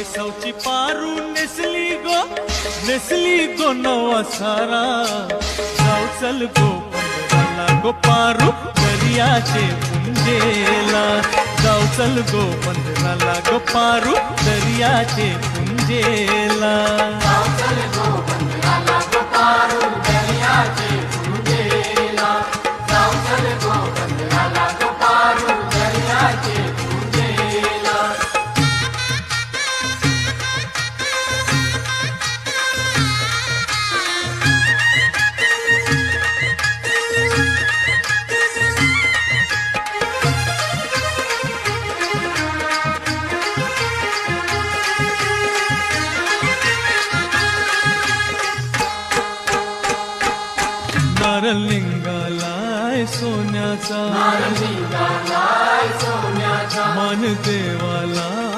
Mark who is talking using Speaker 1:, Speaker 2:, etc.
Speaker 1: वेसवची पारू नेसली गो नवा सारा जाऊ चल गो पंढराला गो पारू दर्याचे पुंजेला जाऊ चल गो पंढराला गो पारू दर्याचे पुंजेला नारलिंगालाय सोन्याचा मन देवाला